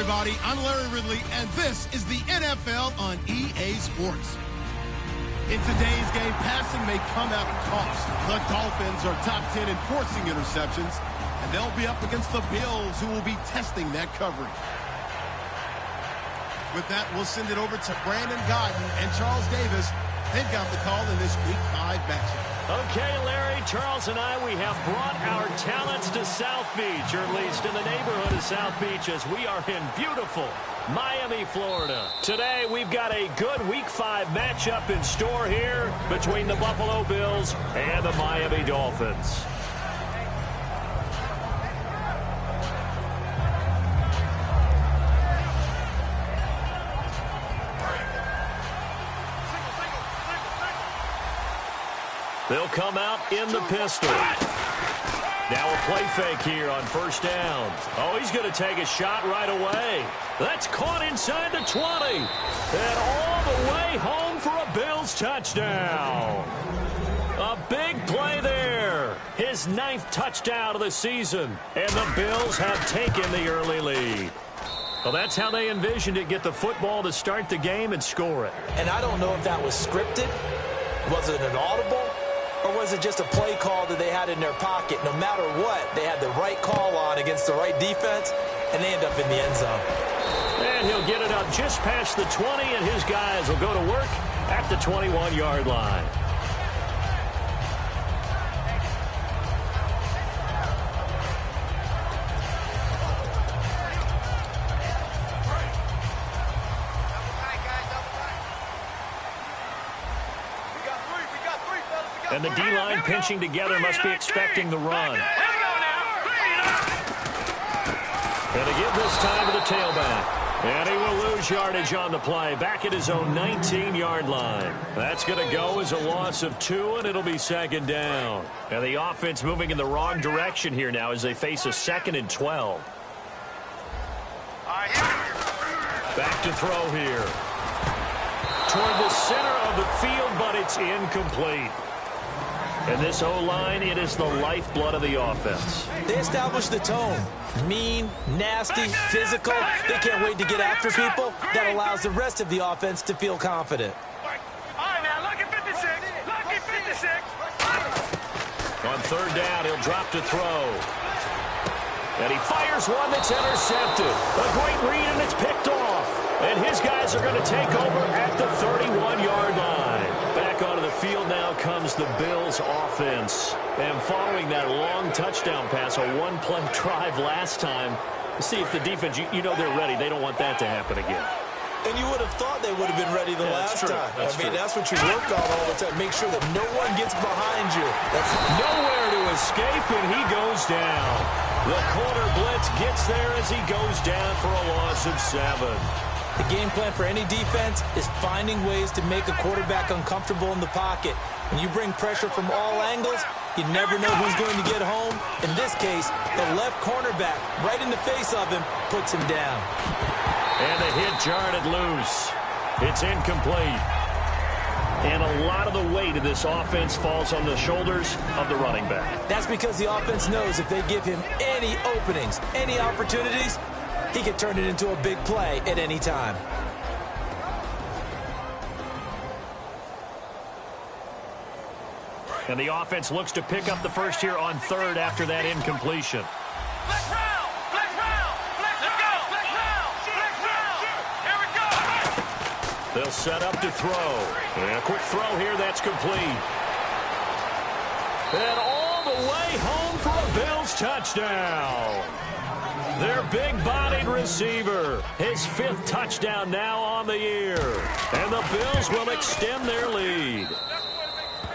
everybody. I'm Larry Ridley, and this is the NFL on EA Sports. In today's game, passing may come at a cost. The Dolphins are top 10 in forcing interceptions, and they'll be up against the Bills, who will be testing that coverage. With that, we'll send it over to Brandon Godden and Charles Davis. They've got the call in this Week 5 matchup. Okay, Larry, Charles and I, we have brought our talents to South Beach, or at least in the neighborhood of South Beach, as we are in beautiful Miami, Florida. Today, we've got a good Week 5 matchup in store here between the Buffalo Bills and the Miami Dolphins. They'll come out in the pistol. Now a play fake here on first down. Oh, he's going to take a shot right away. That's caught inside the 20. And all the way home for a Bills touchdown. A big play there. His 9th touchdown of the season. And the Bills have taken the early lead. Well, that's how they envisioned it. Get the football to start the game and score it. And I don't know if that was scripted. Was it an audible? Or was it just a play call that they had in their pocket? No matter what, they had the right call on against the right defense, and they end up in the end zone. And he'll get it up just past the 20, and his guys will go to work at the 21-yard line. And the D-line pinching together must be expecting the run. And they give this time to the tailback. And he will lose yardage on the play. Back at his own 19-yard line. That's going to go as a loss of 2, and it'll be second down. And the offense moving in the wrong direction here now as they face a 2nd and 12. Back to throw here. Toward the center of the field, but it's incomplete. And this O-line, it is the lifeblood of the offense. They established the tone. Mean, nasty, physical. They can't wait to get after people. That allows the rest of the offense to feel confident. All right, now, look at 56. Look at 56. On third down, he'll drop to throw. And he fires one that's intercepted. A great read, and it's picked off. And his guys are going to take over at the 31-yard line. Back onto the field now comes the Bills offense. And following that long touchdown pass, a one-play drive last time, see if the defense, you know they're ready. They don't want that to happen again. And you would have thought they would have been ready the last time. That's what you work on all the time. Make sure that no one gets behind you. That's nowhere to escape, and he goes down. The corner blitz gets there as he goes down for a loss of 7. The game plan for any defense is finding ways to make a quarterback uncomfortable in the pocket. When you bring pressure from all angles, you never know who's going to get home. In this case, the left cornerback, right in the face of him, puts him down. And the hit jarred loose. It's incomplete. And a lot of the weight of this offense falls on the shoulders of the running back. That's because the offense knows if they give him any openings, any opportunities, he can turn it into a big play at any time. And the offense looks to pick up the first here on third after that incompletion. Flex round! Flex round! Flex round! Flex round! Flex round! Here we go! They'll set up to throw. And a quick throw here, that's complete. And all the way home for a Bills touchdown. Their big-bodied receiver. His 5th touchdown now on the year. And the Bills will extend their lead.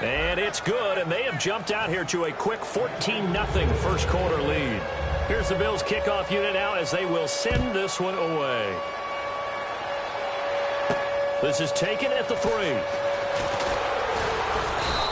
And it's good, and they have jumped out here to a quick 14-0 first quarter lead. Here's the Bills kickoff unit out as they will send this one away. This is taken at the 3.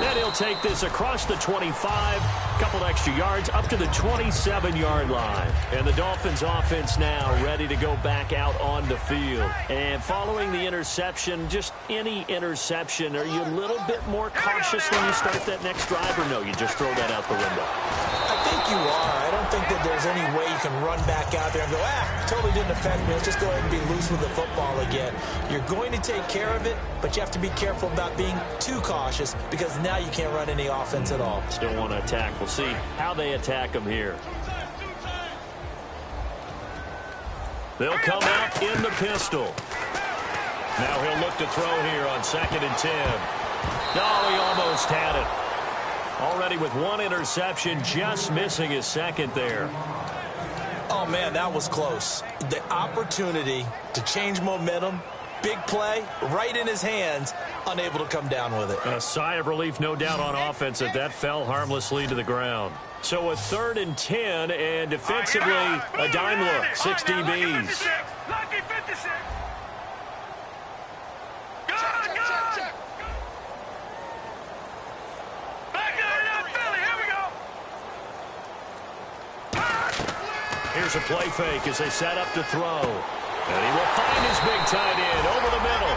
And he'll take this across the 25, couple extra yards, up to the 27-yard line. And the Dolphins offense now ready to go back out on the field. And following the interception, just any interception, are you a little bit more cautious when you start that next drive, or no, you just throw that out the window? I think you are. I don't think that there's any way you can run back out there and go, totally didn't affect me. Let's just go ahead and be loose with the football again. You're going to take care of it, but you have to be careful about being too cautious because now you can't run any offense at all. Still want to attack. We'll see how they attack them here. They'll come out in the pistol. Now he'll look to throw here on 2nd and 10. No, he almost had it. Already with one interception, just missing his second there. Oh, man, that was close. The opportunity to change momentum, big play, right in his hands, unable to come down with it. A sigh of relief, no doubt, on offense if that fell harmlessly to the ground. So a 3rd and 10, and defensively, a dime look, 6 DBs. Lucky 56. Here's a play fake as they set up to throw. And he will find his big tight end over the middle.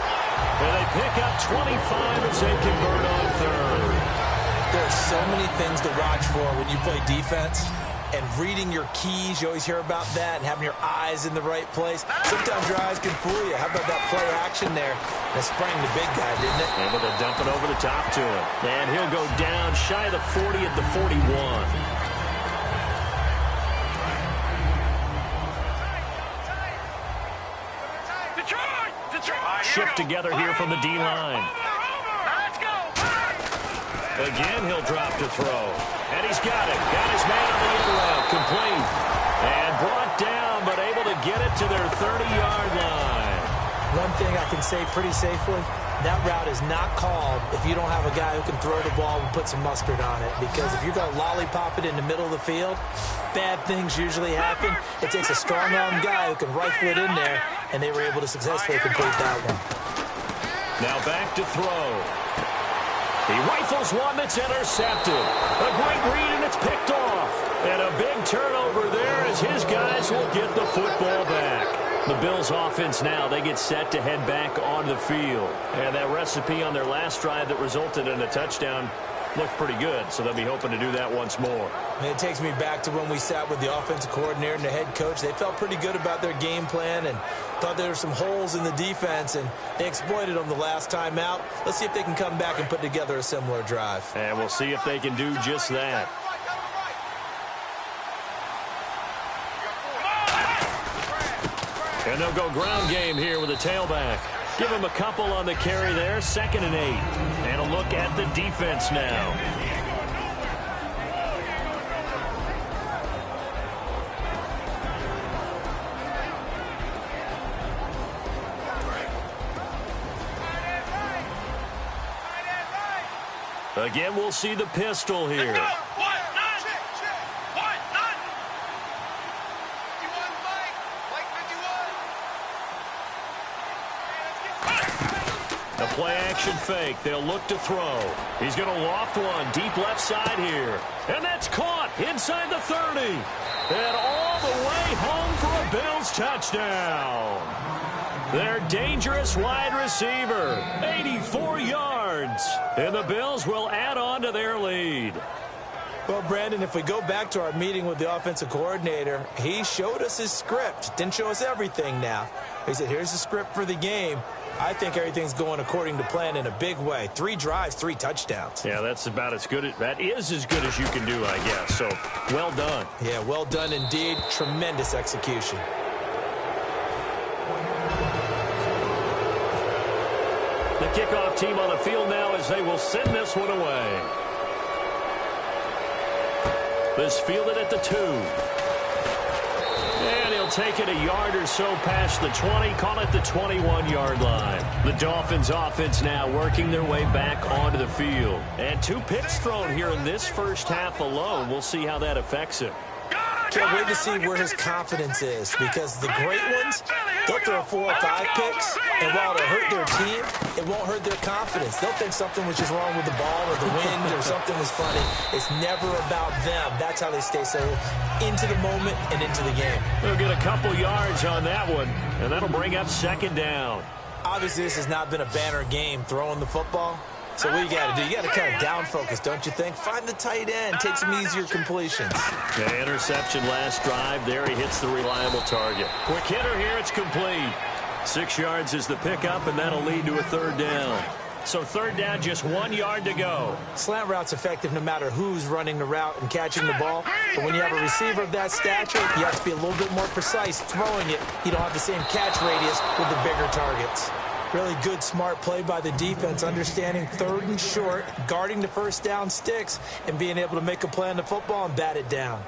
And they pick up 25 as they convert on 3rd. There's so many things to watch for when you play defense. And reading your keys, you always hear about that, and having your eyes in the right place. Sometimes your eyes can fool you. How about that play action there? That sprang the big guy, didn't it? Able to dump it over the top to him. And he'll go down shy of the 40 at the 41. Shift together here from the D-line. Let's go. Again, he'll drop to throw. And he's got it. Got his man on the end route. Complete. And brought down, but able to get it to their 30-yard line. One thing I can say pretty safely, that route is not called if you don't have a guy who can throw the ball and put some mustard on it. Because if you're going to lollipop it in the middle of the field, bad things usually happen. It takes a strong-arm guy who can rifle it in there, and they were able to successfully complete that one. Now back to throw. He rifles one that's intercepted. A great read, and it's picked off. And a big turnover there as his guys will get the football back. The Bills offense now, they get set to head back onto the field. And that recipe on their last drive that resulted in a touchdown looked pretty good, so they'll be hoping to do that once more. And it takes me back to when we sat with the offensive coordinator and the head coach. They felt pretty good about their game plan and thought there were some holes in the defense, and they exploited them the last time out. Let's see if they can come back and put together a similar drive. And we'll see if they can do just that. And they'll go ground game here with a tailback. Give him a couple on the carry there, 2nd and 8. And a look at the defense now. Again, we'll see the pistol here. A play-action fake. They'll look to throw. He's going to loft one deep left side here. And that's caught inside the 30. And all the way home for a Bills touchdown. Their dangerous wide receiver, 84 yards. And the Bills will add on to their lead. Well, Brandon, if we go back to our meeting with the offensive coordinator, he showed us his script. Didn't show us everything now. He said, here's the script for the game. I think everything's going according to plan in a big way. 3 drives, 3 touchdowns. Yeah, that's about as good. That is as good as you can do, I guess. So, well done. Yeah, well done indeed. Tremendous execution. The kickoff team on the field now as they will send this one away. This fielded at the 2. And he'll take it a yard or so past the 20, call it the 21-yard line. The Dolphins offense now working their way back onto the field. And 2 picks thrown here in this first half alone. We'll see how that affects him. Can't wait to see where his confidence is, because the great ones, they'll throw 4 or 5 picks, and while it'll hurt their team, it won't hurt their confidence. They'll think something was just wrong with the ball or the wind or something was funny. It's never about them. That's how they stay so into the moment and into the game. They'll get a couple yards on that one, and that'll bring up 2nd down. Obviously, this has not been a banner game throwing the football, So what you got to do, you got to kind of down focus, don't you think? Find the tight end, take some easier completions. The interception last drive. There he hits the reliable target. Quick hitter here, it's complete. 6 yards is the pickup, and that'll lead to a third down. So third down, just 1 yard to go. Slant route's effective no matter who's running the route and catching the ball. But when you have a receiver of that stature, you have to be a little bit more precise throwing it. You don't have the same catch radius with the bigger targets. Really good, smart play by the defense, understanding third and short, guarding the first down sticks, and being able to make a play on the football and bat it down.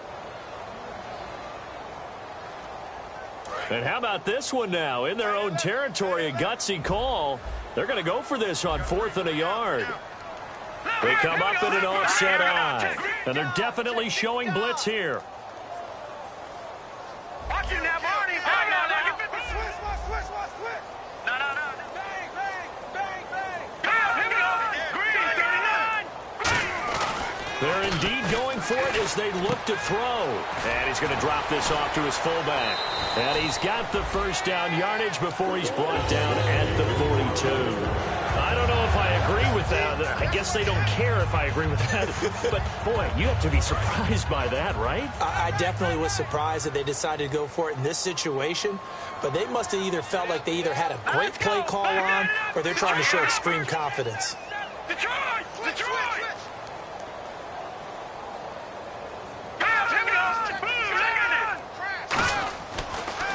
And how about this one now? In their own territory, a gutsy call. They're going to go for this on 4th and a yard. They come up in an offset eye, and they're definitely showing blitz here. Watch it now, Barney. They're indeed going for it as they look to throw. And he's going to drop this off to his fullback. And he's got the first down yardage before he's brought down at the 42. I don't know if I agree with that. I guess they don't care if I agree with that. But, boy, you have to be surprised by that, right? I definitely was surprised that they decided to go for it in this situation. But they must have either felt like they either had a great play call on or they're trying to show extreme confidence. Detroit!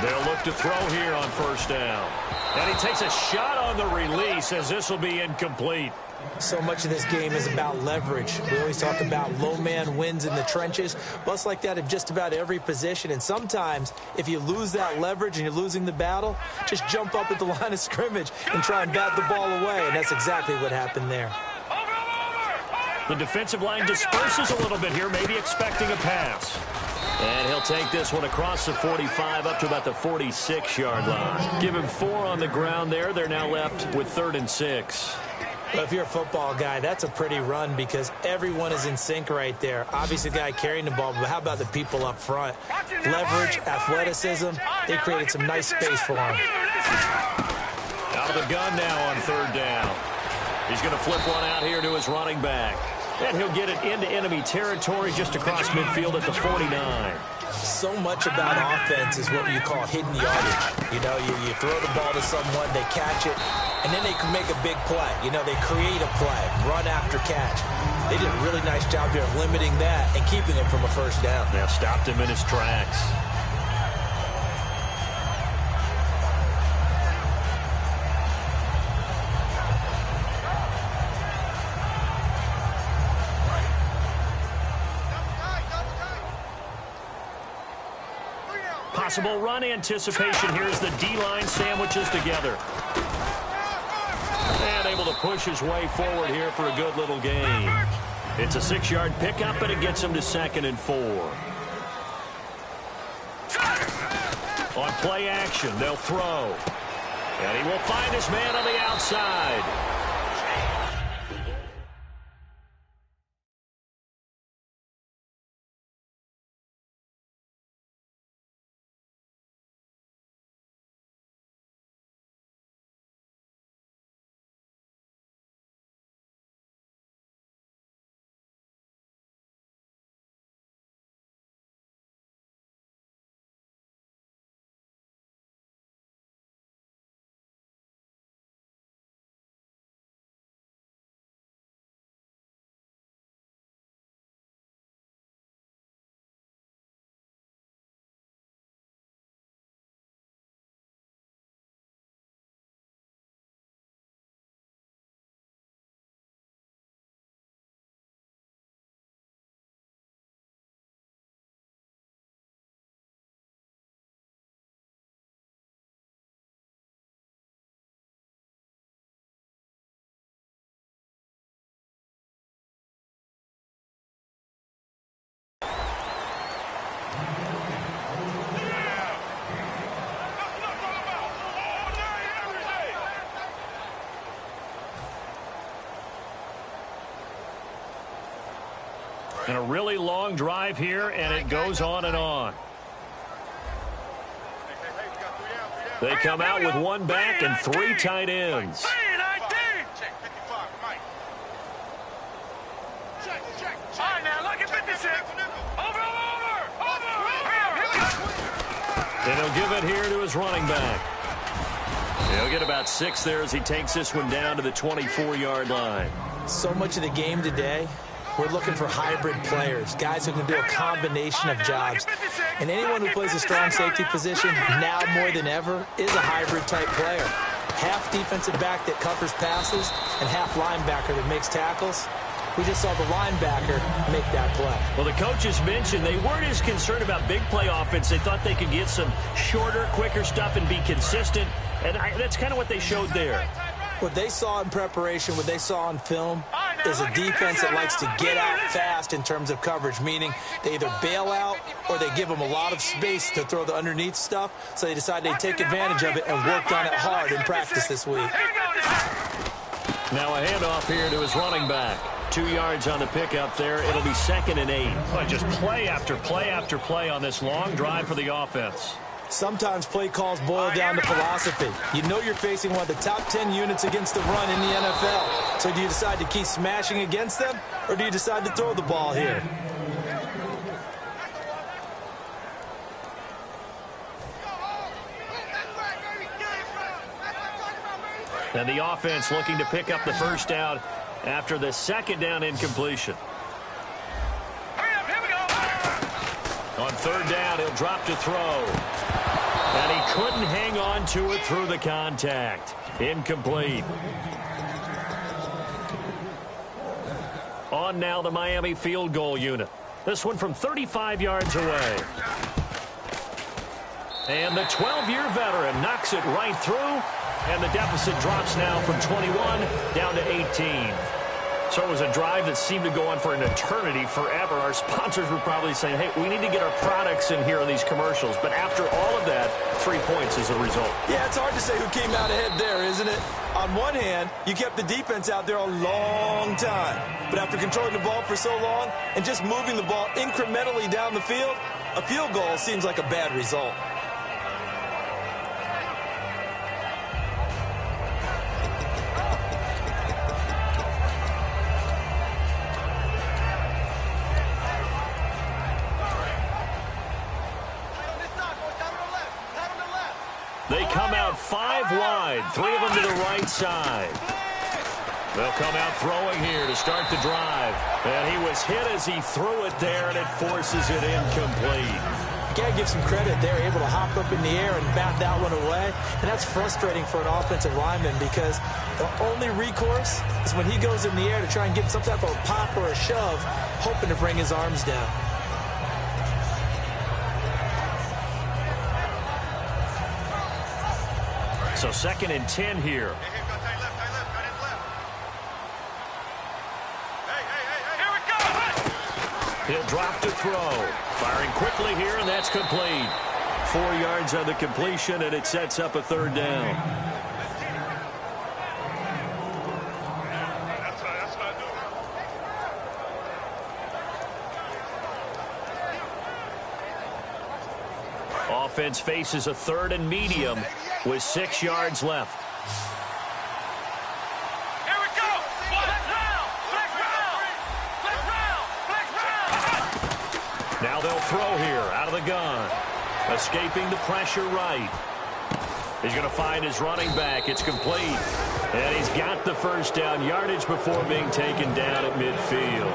They'll look to throw here on first down. And he takes a shot on the release as this will be incomplete. So much of this game is about leverage. We always talk about low man wins in the trenches. Well, it's like that in just about every position. And sometimes, if you lose that leverage and you're losing the battle, just jump up at the line of scrimmage and try and bat the ball away. And that's exactly what happened there. The defensive line disperses a little bit here, maybe expecting a pass. And he'll take this one across the 45 up to about the 46-yard line. Give him 4 on the ground there. They're now left with 3rd and 6. Well, if you're a football guy, that's a pretty run because everyone is in sync right there. Obviously, the guy carrying the ball, but how about the people up front? Leverage, athleticism, they created some nice space for him. Out of the gun now on 3rd down. He's going to flip one out here to his running back. And he'll get it into enemy territory just across midfield at the 49. So much about offense is what you call hidden yardage. You know, you throw the ball to someone, they catch it, and then they can make a big play. You know, they create a play, run after catch. They did a really nice job here of limiting that and keeping him from a first down. Now stopped him in his tracks. Possible run anticipation. Here's the D-line sandwiches together. And able to push his way forward here for a good little gain. It's a 6-yard pickup, and it gets him to 2nd and 4. On play action, they'll throw. And he will find his man on the outside. And a really long drive here, and it goes on and on. They come out with 1 back and 3 tight ends. he'll give it here to his running back. He'll get about 6 there as he takes this one down to the 24-yard line. So much of the game today, we're looking for hybrid players, guys who can do a combination of jobs. And anyone who plays a strong safety position, now more than ever, is a hybrid-type player. Half defensive back that covers passes and half linebacker that makes tackles. We just saw the linebacker make that play. Well, the coaches mentioned they weren't as concerned about big play offense. They thought they could get some shorter, quicker stuff and be consistent. And that's kind of what they showed there. What they saw in preparation, what they saw on film, is a defense that likes to get out fast in terms of coverage, meaning they either bail out or they give them a lot of space to throw the underneath stuff, so they decided they'd take advantage of it and worked on it hard in practice this week. Now a handoff here to his running back. 2 yards on the pickup there. It'll be 2nd and 8. But just play after play after play on this long drive for the offense. Sometimes play calls boil down to philosophy. You know you're facing one of the top 10 units against the run in the NFL. So do you decide to keep smashing against them, or do you decide to throw the ball here? And the offense looking to pick up the first down after the 2nd down incompletion. On 3rd down, he'll drop to throw. And he couldn't hang on to it through the contact. Incomplete. On now the Miami field goal unit. This one from 35 yards away. And the 12-year veteran knocks it right through. And the deficit drops now from 21 down to 18. So it was a drive that seemed to go on for an eternity, forever. Our sponsors were probably saying, hey, we need to get our products in here on these commercials. But after all of that, 3 points is a result. Yeah, it's hard to say who came out ahead there, isn't it? On one hand, you kept the defense out there a long time. But after controlling the ball for so long and just moving the ball incrementally down the field, a field goal seems like a bad result. They come out 5 wide, 3 of them to the right side. They'll come out throwing here to start the drive. And he was hit as he threw it there, and it forces it incomplete. You got to give some credit. They're able to hop up in the air and bat that one away. And that's frustrating for an offensive lineman because the only recourse is when he goes in the air to try and get some type of a pop or a shove, hoping to bring his arms down. So 2nd and 10 here. He'll drop to throw. Firing quickly here, and that's complete. 4 yards on the completion, and it sets up a 3rd down. Offense faces a 3rd and medium with 6 yards left. Here we go. Flex round. Now they'll throw here out of the gun. Escaping the pressure right. He's going to find his running back. It's complete. And he's got the first down yardage before being taken down at midfield.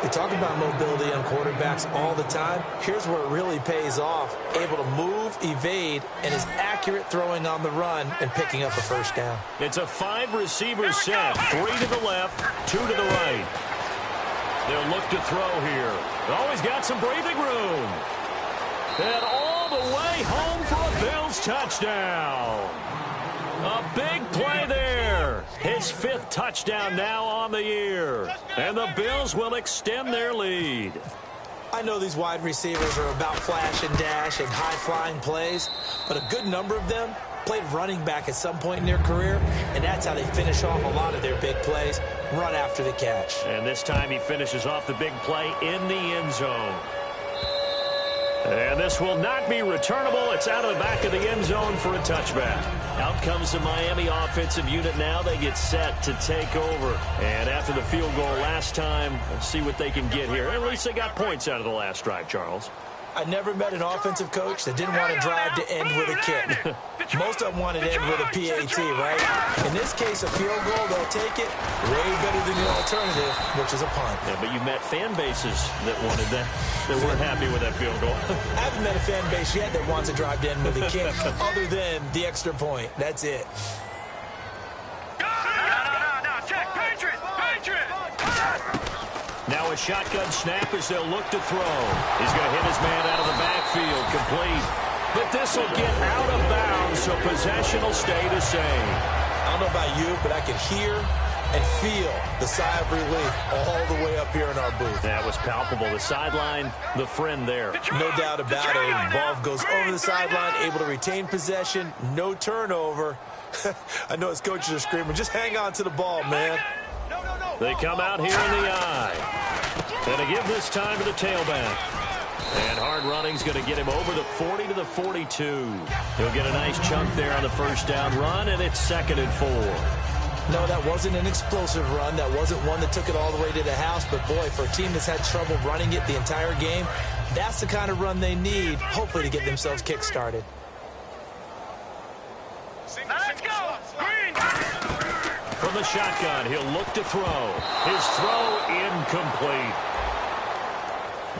We talk about mobility on quarterbacks all the time. Here's where it really pays off. Able to move, evade, and is accurate throwing on the run and picking up a first down. It's a 5-receiver set. 3 to the left, 2 to the right. They'll look to throw here. Always got some breathing room. And all the way home for a Bills touchdown. A big play there. His 5th touchdown now on the year. And the Bills will extend their lead. I know these wide receivers are about flash and dash and high-flying plays, but a good number of them played running back at some point in their career, and that's how they finish off a lot of their big plays, run after the catch. And this time he finishes off the big play in the end zone. And this will not be returnable. It's out of the back of the end zone for a touchback. Out comes the Miami offensive unit now. They get set to take over. And after the field goal last time, let's see what they can get here. At least they got points out of the last drive, Charles. I never met an offensive coach that didn't want to drive to end with a kick. Most of them wanted to end with a PAT, right? In this case, a field goal, they'll take it way better than the alternative, which is a punt. Yeah, but you've met fan bases that wanted that weren't happy with that field goal. I haven't met a fan base yet that wants to drive to end with a kick, other than the extra point. That's it. Now a shotgun snap as they'll look to throw. He's going to hit his man out of the backfield, complete. But this will get out of bounds, so possession will stay the same. I don't know about you, but I could hear and feel the sigh of relief all the way up here in our booth. That was palpable. The sideline, the friend there. No doubt about it. Ball goes over the sideline, able to retain possession, no turnover. I know his coaches are screaming, just hang on to the ball, man. They come out here in the eye. And to give this time to the tailback. And hard running's going to get him over the 40 to the 42. He'll get a nice chunk there on the first down run, and it's 2nd and 4. No, that wasn't an explosive run. That wasn't one that took it all the way to the house. But, boy, for a team that's had trouble running it the entire game, that's the kind of run they need, hopefully, to get themselves kick-started. Let's go! Green! From the shotgun, he'll look to throw. His throw incomplete.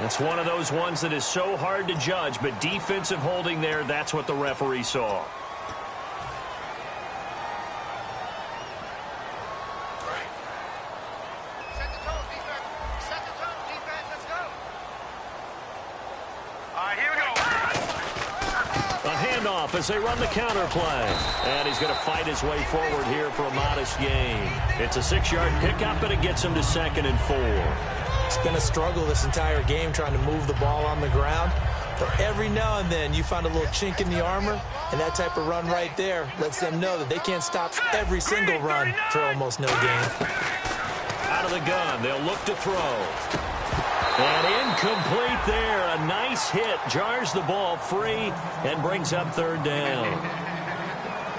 It's one of those ones that is so hard to judge, but defensive holding there, that's what the referee saw. Set the tone, defense. Set the tone, defense. Let's go. All right, here we go. A handoff as they run the counter play. And he's going to fight his way forward here for a modest gain. It's a 6-yard pickup, and it gets him to 2nd and 4. It's been a struggle this entire game trying to move the ball on the ground. But every now and then you find a little chink in the armor, and that type of run right there lets them know that they can't stop every single run for almost no gain. Out of the gun, they'll look to throw. And incomplete there. A nice hit. Jars the ball free and brings up 3rd down.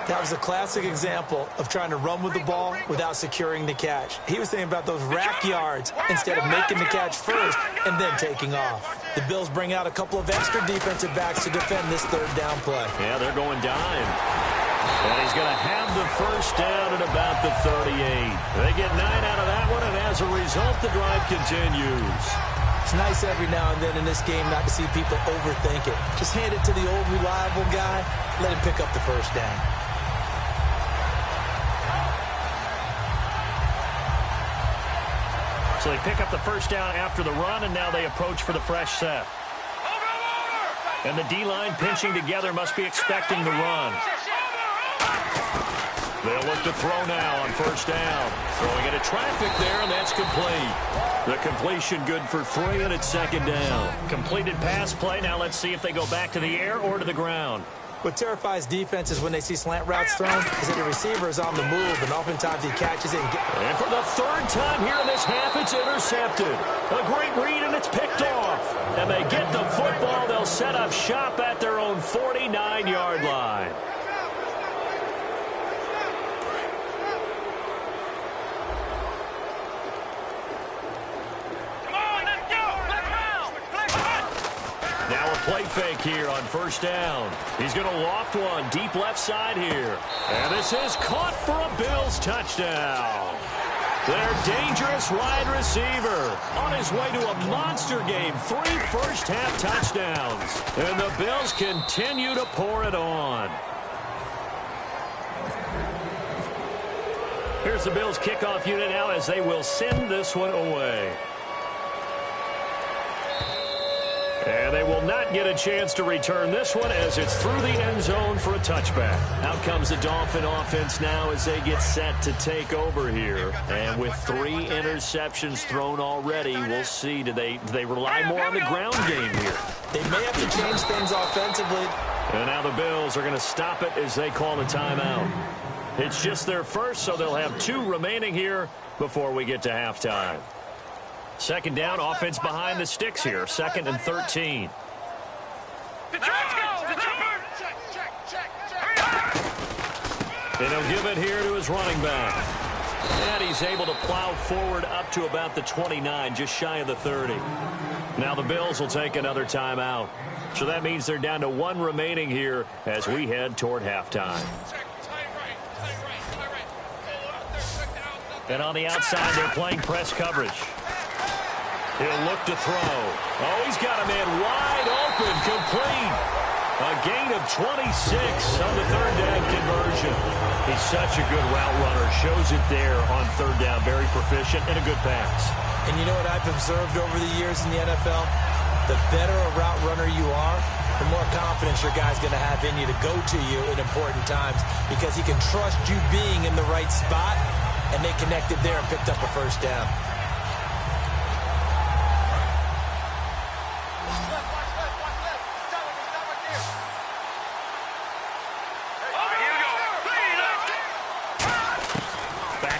That was a classic example of trying to run with the ball without securing the catch. He was thinking about those rack yards instead of making the catch first and then taking off. The Bills bring out a couple of extra defensive backs to defend this 3rd down play. Yeah, they're going dime. And he's going to have the first down at about the 38. They get 9 out of that one, and as a result, the drive continues. It's nice every now and then in this game not to see people overthink it. Just hand it to the old reliable guy, let him pick up the first down. So they pick up the first down after the run, and now they approach for the fresh set. And the D-line pinching together must be expecting the run. They'll look to throw now on first down. Throwing into traffic there, and that's complete. The completion good for 3, and it's 2nd down. Completed pass play. Now let's see if they go back to the air or to the ground. What terrifies defenses when they see slant routes thrown is that the receiver is on the move, and oftentimes he catches it. And for the 3rd time here in this half, it's intercepted. A great read, and it's picked off. And they get the football. They'll set up shop at their own 49-yard line. Play fake here on first down. He's going to loft one deep left side here. And this is caught for a Bills touchdown. Their dangerous wide receiver on his way to a monster game. 3 first-half touchdowns. And the Bills continue to pour it on. Here's the Bills kickoff unit now as they will send this one away. And they will not get a chance to return this one as it's through the end zone for a touchback. Out comes the Dolphin offense now as they get set to take over here. And with 3 interceptions thrown already, we'll see. Do they rely more on the ground game here? They may have to change things offensively. And now the Bills are going to stop it as they call the timeout. It's just their first, so they'll have 2 remaining here before we get to halftime. 2nd down, offense behind the sticks here. 2nd and 13. And he'll give it here to his running back. And he's able to plow forward up to about the 29, just shy of the 30. Now the Bills will take another timeout. So that means they're down to one remaining here as we head toward halftime. And on the outside, they're playing press coverage. He'll look to throw. Oh, he's got a man wide open, complete. A gain of 26 on the third down conversion. He's such a good route runner. Shows it there on third down. Very proficient and a good pass. And you know what I've observed over the years in the NFL? The better a route runner you are, the more confidence your guy's going to have in you to go to you in important times because he can trust you being in the right spot, and they connected there and picked up a first down.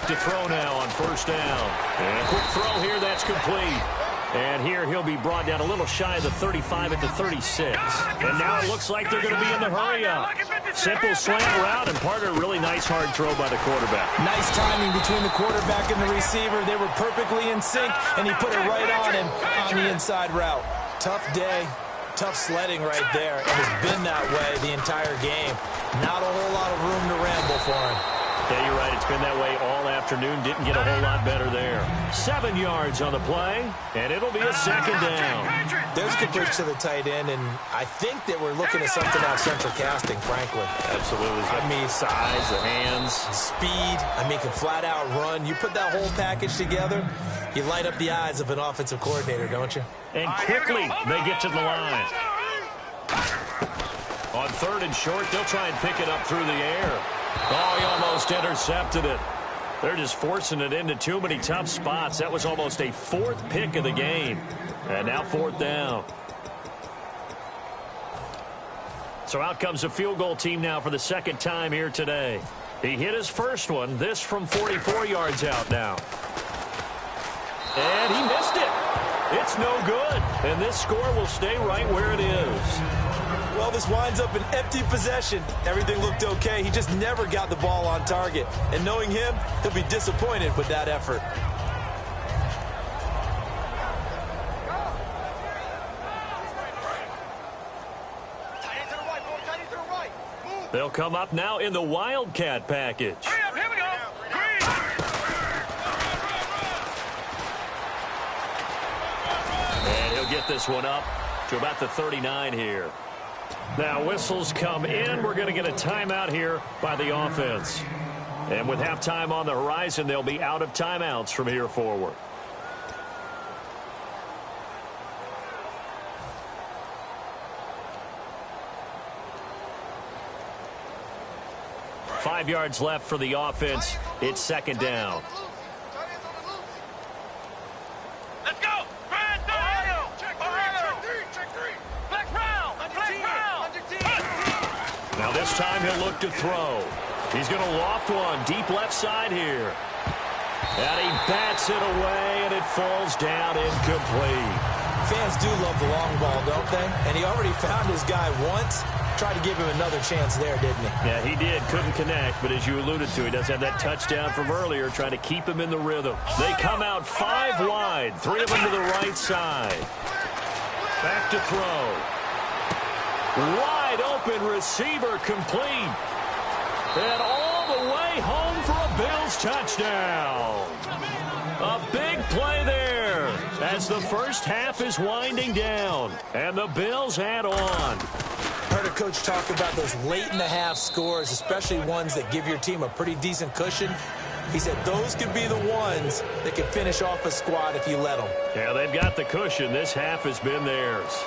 To throw now on first down. And quick throw here, that's complete. And here he'll be brought down a little shy of the 35 at the 36. And now it looks like they're going to be in the hurry-up. Simple slant route, and part of a really nice hard throw by the quarterback. Nice timing between the quarterback and the receiver. They were perfectly in sync, and he put it right on him on the inside route. Tough day, tough sledding right there, and it's been that way the entire game. Not a whole lot of room to ramble for him. Yeah, you're right. It's been that way all afternoon. Didn't get a whole lot better there. 7 yards on the play, and it'll be a second down. There's a good pitch to the tight end, and I think that we're looking at something out central casting, frankly. Absolutely. I mean, size, the hands. Speed. I mean, can flat out run. You put that whole package together, you light up the eyes of an offensive coordinator, don't you? And quickly, they get to the line. On third and short, they'll try and pick it up through the air. Oh, he almost intercepted it. They're just forcing it into too many tough spots. That was almost a fourth pick of the game. And now fourth down. So out comes a field goal team now for the second time here today. He hit his first one. This from 44 yards out now. And he missed it. It's no good. And this score will stay right where it is. Well, this winds up an empty possession. Everything looked okay. He just never got the ball on target. And knowing him, he'll be disappointed with that effort. They'll come up now in the Wildcat package. Here we go. And he'll get this one up to about the 39 here. Now whistles come in. We're going to get a timeout here by the offense. And with halftime on the horizon, they'll be out of timeouts from here forward. Five yards left for the offense. It's second down. Let's go. Now this time he'll look to throw. He's going to loft one deep left side here. And he bats it away, and it falls down incomplete. Fans do love the long ball, don't they? And he already found his guy once. Tried to give him another chance there, didn't he? Yeah, he did. Couldn't connect, but as you alluded to, he does have that touchdown from earlier, trying to keep him in the rhythm. They come out 5 wide, 3 of them to the right side. Back to throw. Wide open receiver complete. And all the way home for a Bills touchdown. A big play there as the first half is winding down. And the Bills add on. Heard a coach talk about those late-in-the-half scores, especially ones that give your team a pretty decent cushion. He said those could be the ones that can finish off a squad if you let them. Yeah, they've got the cushion. This half has been theirs.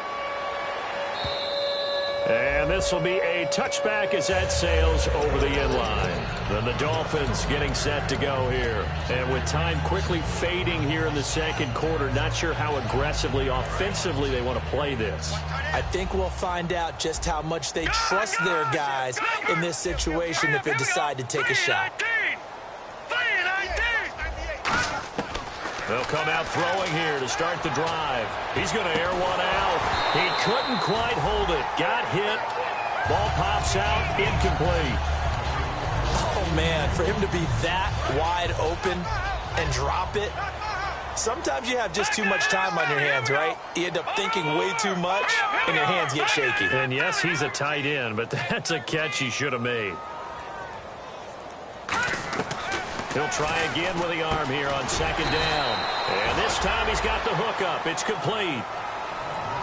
And this will be a touchback as that sails over the end line. Then the Dolphins getting set to go here. And with time quickly fading here in the second quarter, not sure how aggressively, offensively they want to play this. I think we'll find out just how much they trust their guys in this situation if they decide to take a shot. They'll come out throwing here to start the drive. He's going to air one out. He couldn't quite hold it. Got hit. Ball pops out. Incomplete. Oh, man, for him to be that wide open and drop it, sometimes you have just too much time on your hands, right? You end up thinking way too much, and your hands get shaky. And yes, he's a tight end, but that's a catch he should have made. He'll try again with the arm here on second down. And this time he's got the hook up. It's complete.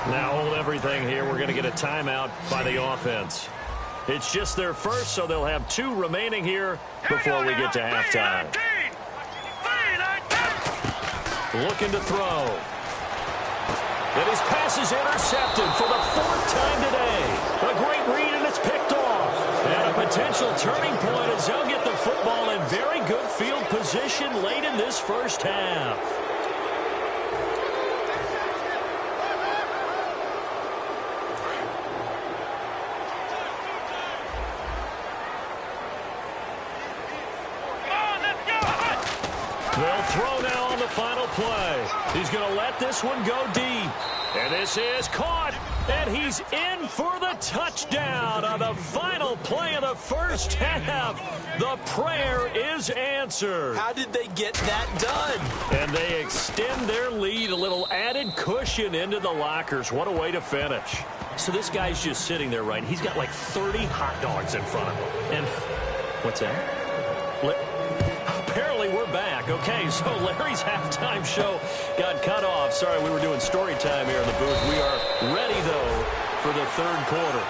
Now hold everything here. We're going to get a timeout by the offense. It's just their first, so they'll have 2 remaining here before we get to halftime. Looking to throw. And his pass is intercepted for the 4th time today. A great read, and it's picked off. And a potential turning point as they'll get the football in very good field position late in this first half. They'll throw now on the final play. He's going to let this one go deep. And this is caught. And he's in for the touchdown on the final play of the first half. The prayer is answered. How did they get that done? And they extend their lead, a little added cushion into the lockers. What a way to finish. So this guy's just sitting there, right? He's got like 30 hot dogs in front of him. And what's that? Apparently we're back. Okay, so Larry's halftime show got cut off. Sorry, we were doing story time here in the booth. We are ready, though, for the third quarter.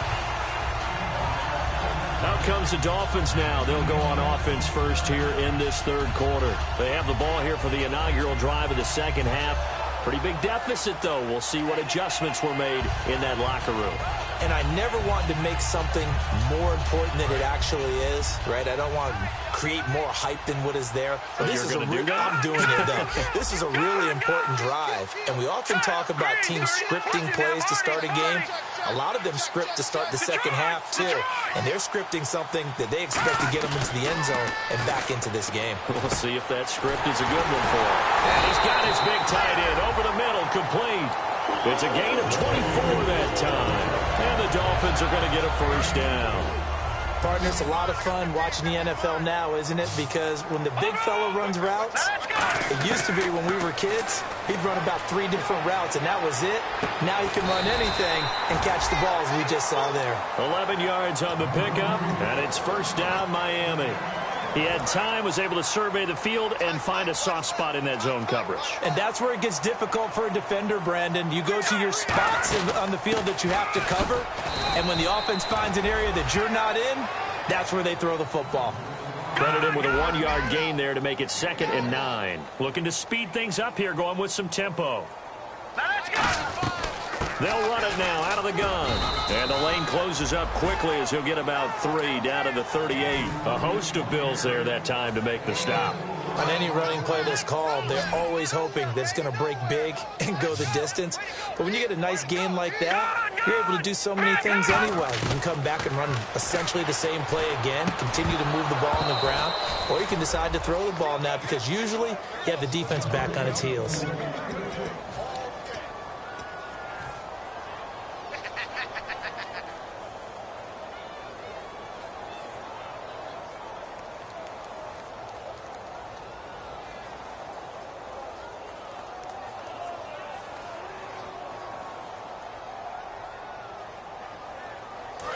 Out comes the Dolphins now. They'll go on offense first here in this third quarter. They have the ball here for the inaugural drive of the second half. Pretty big deficit, though. We'll see what adjustments were made in that locker room. And I never want to make something more important than it actually is, right? I don't want to create more hype than what is there. But this is I'm doing it, though. This is a really important drive. And we often talk about teams scripting plays to start a game. A lot of them script to start the second half, too. And they're scripting something that they expect to get them into the end zone and back into this game. We'll see if that script is a good one for him. And he's got his big tight end over the middle, complete. It's a gain of 24 that time. And the Dolphins are going to get a first down. Partner, it's a lot of fun watching the NFL now, isn't it? Because when the big fella runs routes, it used to be when we were kids, he'd run about 3 different routes, and that was it. Now he can run anything and catch the balls we just saw there. 11 yards on the pickup, and it's first down Miami. He had time, was able to survey the field and find a soft spot in that zone coverage. And that's where it gets difficult for a defender, Brandon. You go to your spots on the field that you have to cover, and when the offense finds an area that you're not in, that's where they throw the football. Credited him with a 1-yard gain there to make it 2nd and 9. Looking to speed things up here, going with some tempo. Now let's go. They'll run it now out of the gun. And the lane closes up quickly as he'll get about 3 down to the 38. A host of Bills there that time to make the stop. On any running play that's called, they're always hoping that it's going to break big and go the distance. But when you get a nice game like that, you're able to do so many things anyway. You can come back and run essentially the same play again, continue to move the ball on the ground, or you can decide to throw the ball now because usually you have the defense back on its heels.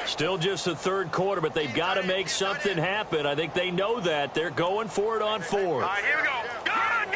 Still just the third quarter, but they've got to make something happen. I think they know that. They're going for it on 4th. All right, here we go. Gun!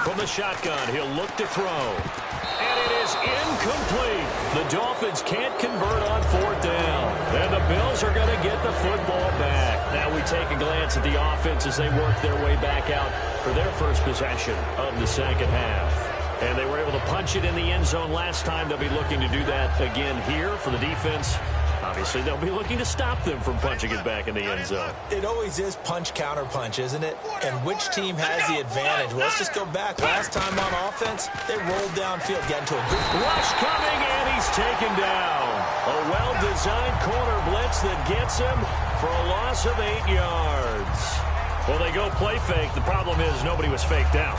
From the shotgun, he'll look to throw. And it is incomplete. The Dolphins can't convert on 4th down. And the Bills are going to get the football back. Now we take a glance at the offense as they work their way back out for their first possession of the second half. And they were able to punch it in the end zone last time. They'll be looking to do that again here for the defense. Obviously, they'll be looking to stop them from punching it back in the end zone. It always is punch, counter punch, isn't it? And which team has the advantage? Well, let's just go back. Last time on offense, they rolled downfield, got into a good rush coming, and he's taken down. A well-designed corner blitz that gets him for a loss of 8 yards. Well, they go play fake. The problem is nobody was faked out.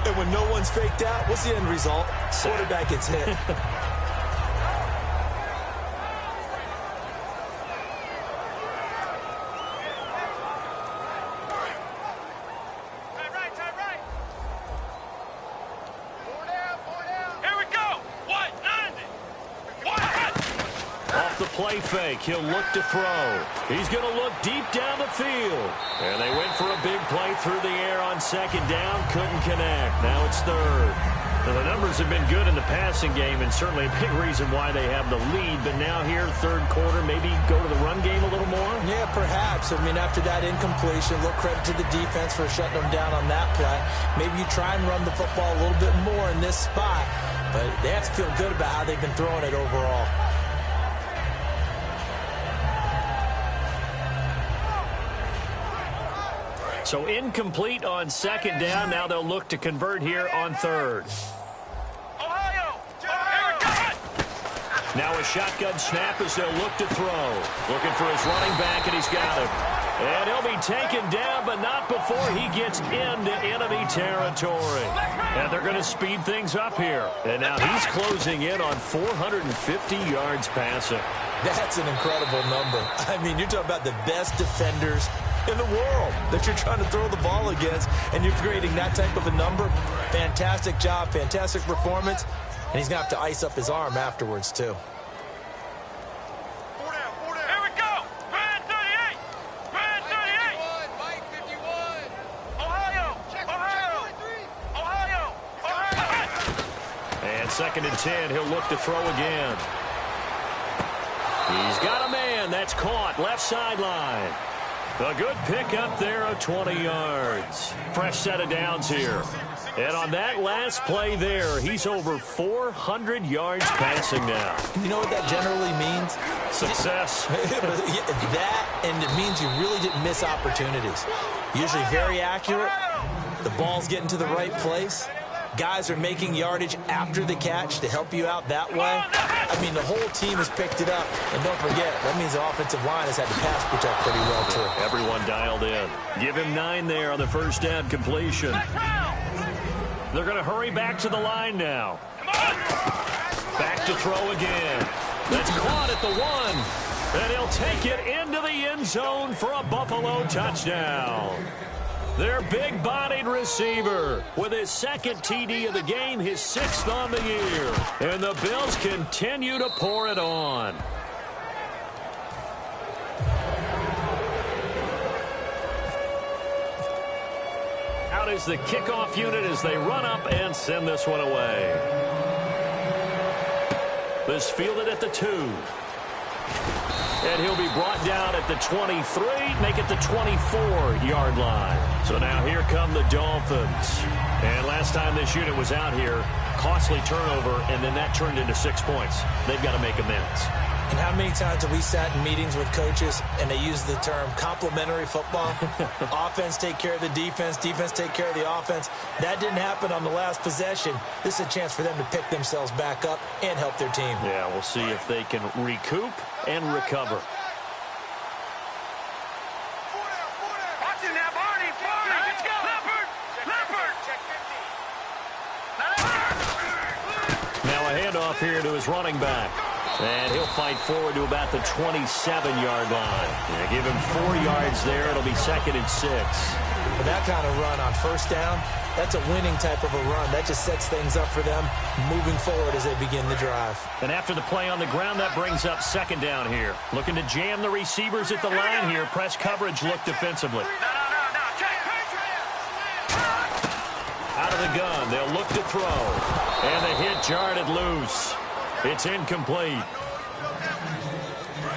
And when no one's faked out, what's the end result? Quarterback gets hit. play fake. He'll look to throw. He's going to look deep down the field. And they went for a big play through the air on second down. Couldn't connect. Now it's third. Now, the numbers have been good in the passing game, and certainly a big reason why they have the lead. But now here, third quarter, maybe go to the run game a little more? Yeah, perhaps. I mean, after that incompletion, a little credit to the defense for shutting them down on that play. Maybe you try and run the football a little bit more in this spot. But they have to feel good about how they've been throwing it overall. So incomplete on second down. Now they'll look to convert here on third. Ohio! Now a shotgun snap as they'll look to throw. Looking for his running back, and he's got him. And he'll be taken down, but not before he gets into enemy territory. And they're going to speed things up here. And now he's closing in on 450 yards passing. That's an incredible number. I mean, you're talking about the best defenders in the world that you're trying to throw the ball against, and you're creating that type of a number. Fantastic job, fantastic performance, and he's going to have to ice up his arm afterwards, too. Here we go! Brand 38! Brand 38! Mike 51! Ohio! Ohio! Ohio! And second and 10, he'll look to throw again. He's got a man. That's caught. Left sideline. A good pick up there of 20 yards. Fresh set of downs here. And on that last play there, he's over 400 yards passing now. You know what that generally means? Success. That, and it means you really didn't miss opportunities. Usually very accurate. The ball's getting to the right place. Guys are making yardage after the catch to help you out that way. I mean, the whole team has picked it up. And don't forget, that means the offensive line has had to pass protect pretty well, too. Everyone dialed in. Give him 9 there on the first down completion. They're going to hurry back to the line now. Back to throw again. That's caught at the 1. And he'll take it into the end zone for a Buffalo touchdown. Their big-bodied receiver with his second TD of the game, his 6th on the year. And the Bills continue to pour it on. Out is the kickoff unit as they run up and send this one away. This fielded at the 2. And he'll be brought down at the 23, make it the 24-yard line. So now here come the Dolphins. And last time this unit was out here, costly turnover, and then that turned into 6 points. They've got to make amends. And how many times have we sat in meetings with coaches and they use the term complementary football? Offense take care of the defense, defense take care of the offense. That didn't happen on the last possession. This is a chance for them to pick themselves back up and help their team. Yeah, we'll see if they can recoup and recover. Watching that, Barney! Let's go! Leopard! Now a handoff here to his running back. And he'll fight forward to about the 27-yard line. Yeah, give him 4 yards there. It'll be 2nd and 6. For that kind of run on first down, that's a winning type of a run. That just sets things up for them moving forward as they begin the drive. And after the play on the ground, that brings up 2nd down here. Looking to jam the receivers at the line here. Press coverage, look defensively. Out of the gun, they'll look to throw. And the hit jarred loose. It's incomplete.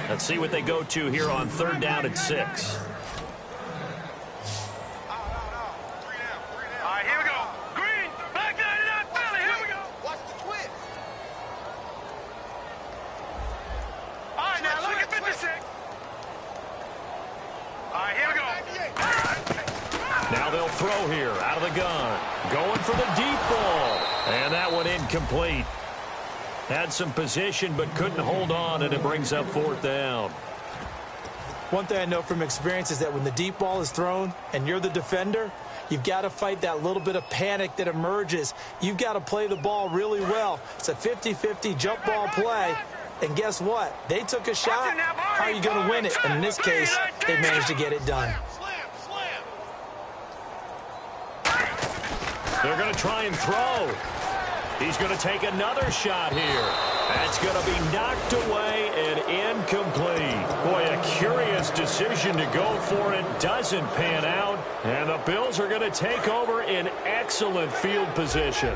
Let's see what they go to here on 3rd down and 6. All right, here we go. Green, back 99, Philly, here we go. Watch the twist. All right, now look at 56. All right, here we go. Now they'll throw here out of the gun. Going for the deep ball. And that one incomplete. Had some position but couldn't hold on, and it brings up 4th down. One thing I know from experience is that when the deep ball is thrown and you're the defender, you've got to fight that little bit of panic that emerges. You've got to play the ball really well. It's a 50-50 jump ball play. And guess what? They took a shot. How are you going to win it? And in this case, they managed to get it done. They're going to try and throw. He's going to take another shot here. That's going to be knocked away and incomplete. Boy, a curious decision to go for it. Doesn't pan out. And the Bills are going to take over in excellent field position.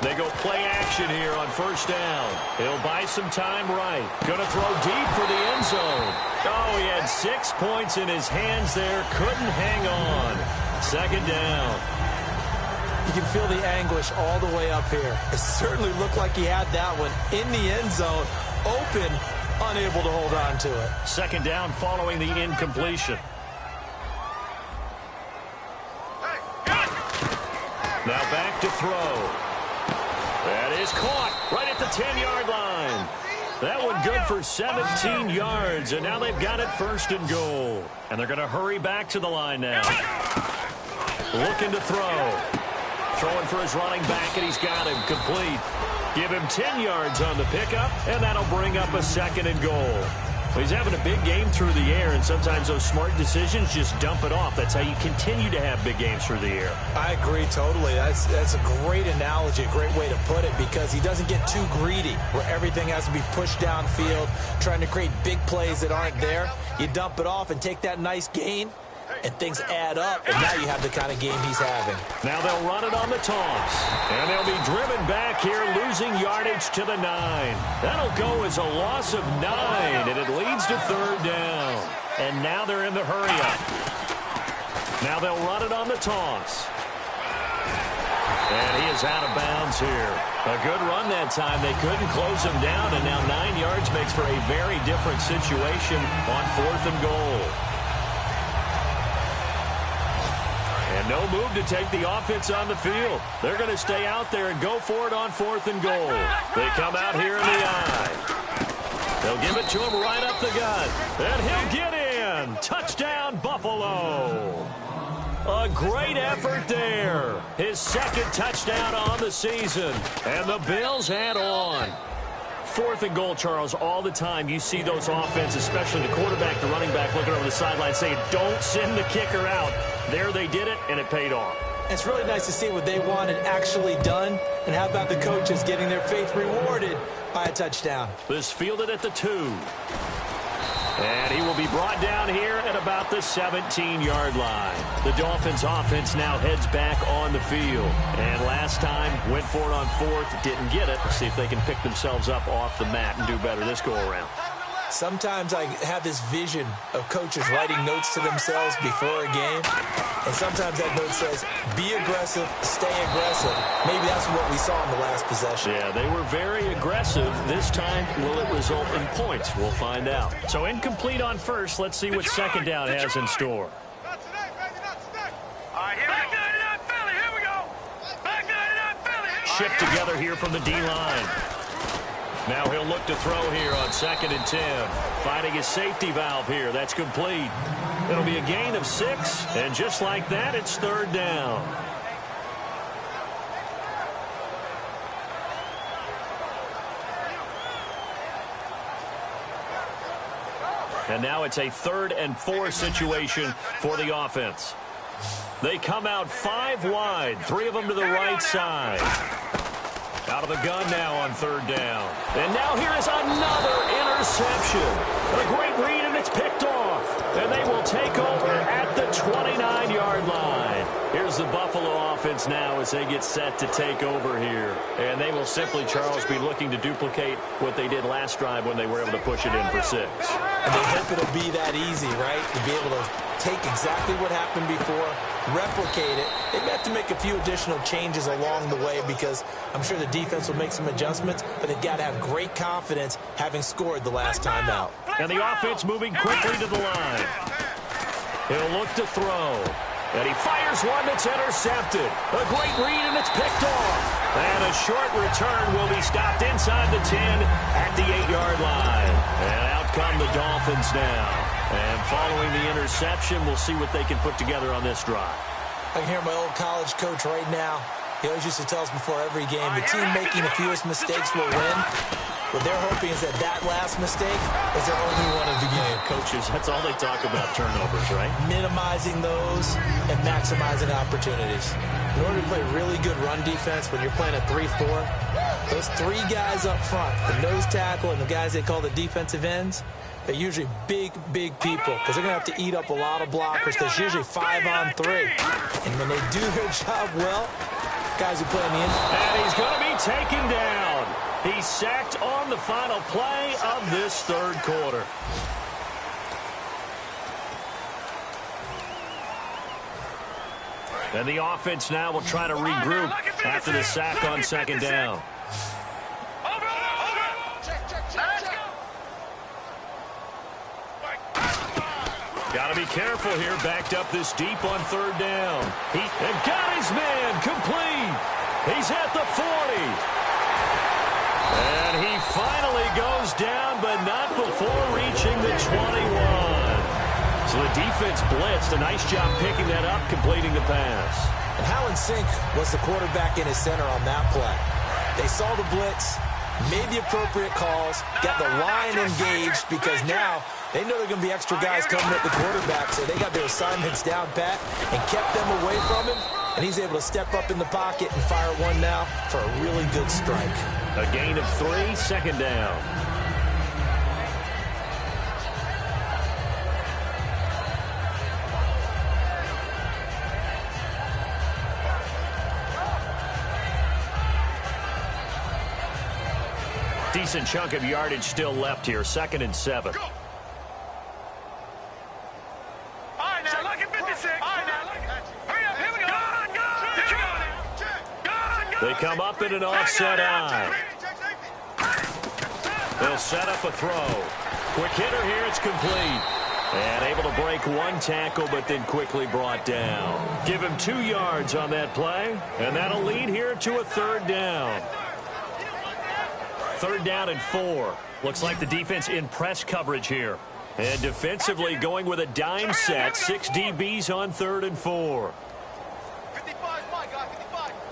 They go play action here on first down. He'll buy some time right. Going to throw deep for the end zone. Oh, he had 6 points in his hands there. Couldn't hang on. Second down. You can feel the anguish all the way up here. It certainly looked like he had that one in the end zone, open, unable to hold on to it. Second down following the incompletion. Now back to throw. That is caught right at the 10-yard line. That one good for 17 yards, and now they've got it first and goal. And they're going to hurry back to the line now. Looking to throw. Throwing for his running back, and he's got him complete. Give him 10 yards on the pickup, and that'll bring up a second and goal. He's having a big game through the air, and sometimes those smart decisions just dump it off. That's how you continue to have big games through the air. I agree totally. That's a great analogy, a great way to put it, because he doesn't get too greedy where everything has to be pushed downfield, trying to create big plays that aren't there. You dump it off and take that nice gain, and things add up, and now you have the kind of game he's having. Now they'll run it on the toss, and they'll be driven back here, losing yardage to the 9. That'll go as a loss of 9, and it leads to third down. And now they're in the hurry-up. Now they'll run it on the toss. And he is out of bounds here. A good run that time. They couldn't close him down, and now 9 yards makes for a very different situation on fourth and goal. And no move to take the offense on the field. They're going to stay out there and go for it on fourth and goal. They come out here in the eye. They'll give it to him right up the gut. And he'll get in. Touchdown, Buffalo. A great effort there. His second touchdown on the season. And the Bills head on. Fourth and goal, Charles, all the time you see those offenses, especially the quarterback, the running back, looking over the sideline saying, don't send the kicker out. There they did it, and it paid off. It's really nice to see what they wanted actually done. And how about the coaches getting their faith rewarded by a touchdown? This fielded at the 2. And he will be brought down here at about the 17-yard line. The Dolphins offense now heads back on the field. And last time, went for it on fourth, didn't get it. Let's see if they can pick themselves up off the mat and do better this go-around. Sometimes I have this vision of coaches writing notes to themselves before a game. And sometimes that note says, be aggressive, stay aggressive. Maybe that's what we saw in the last possession. Yeah, they were very aggressive. This time, will it result in points? We'll find out. So incomplete on first. Let's see what second down has in store. Shift together here from the D-line. Now he'll look to throw here on 2nd and 10. Finding his safety valve here. That's complete. It'll be a gain of 6. And just like that, it's third down. And now it's a 3rd and 4 situation for the offense. They come out 5 wide. 3 of them to the right side. Out of the gun now on third down. And now here is another interception. A great read, and it's picked off. And they will take over at the 29-yard line. Here's the Buffalo offense now as they get set to take over here. And they will simply, Charles, be looking to duplicate what they did last drive when they were able to push it in for 6. And they hope it'll be that easy, right? To be able to take exactly what happened before, replicate it. They may have to make a few additional changes along the way because I'm sure the defense will make some adjustments, but they've got to have great confidence having scored the last time out. And the offense moving quickly to the line. He'll look to throw. And he fires one that's intercepted. A great read, and it's picked off. And a short return will be stopped inside the 10 at the 8-yard line. And out come the Dolphins now. And following the interception, we'll see what they can put together on this drive. I can hear my old college coach right now. He always used to tell us before every game, the team making the fewest mistakes will win. What they're hoping is that that last mistake is their only one of the game. Coaches, that's all they talk about, turnovers, right? Minimizing those and maximizing opportunities. In order to play really good run defense when you're playing a 3-4, those three guys up front, the nose tackle and the guys they call the defensive ends, they're usually big, big people because they're going to have to eat up a lot of blockers because it's usually 5-on-3. And when they do their job well, guys who play in the inside. And he's going to be taken down. He's sacked on the final play of this third quarter. And the offense now will try to regroup after the sack on second down. Got to be careful here, backed up this deep on third down. And got his man complete. He's at the 40. And he finally goes down, but not before reaching the 21. So the defense blitzed. A nice job picking that up, completing the pass. And how in sync was the quarterback in his center on that play? They saw the blitz, made the appropriate calls, got the line engaged because now they know there are going to be extra guys coming at the quarterback, so they got their assignments down pat and kept them away from him, and he's able to step up in the pocket and fire one now for a really good strike. A gain of 3, second down. Decent chunk of yardage still left here, 2nd and 7. Go. All right, now, look at 56. All right, now, look at. Hurry up, here we go. They come up in an offset eye. They'll set up a throw. Quick hitter here, it's complete. And able to break one tackle, but then quickly brought down. Give him 2 yards on that play, and that'll lead here to a third down. 3rd down and 4. Looks like the defense in press coverage here. And defensively going with a dime set. 6 DBs on 3rd and 4. 55, my guy,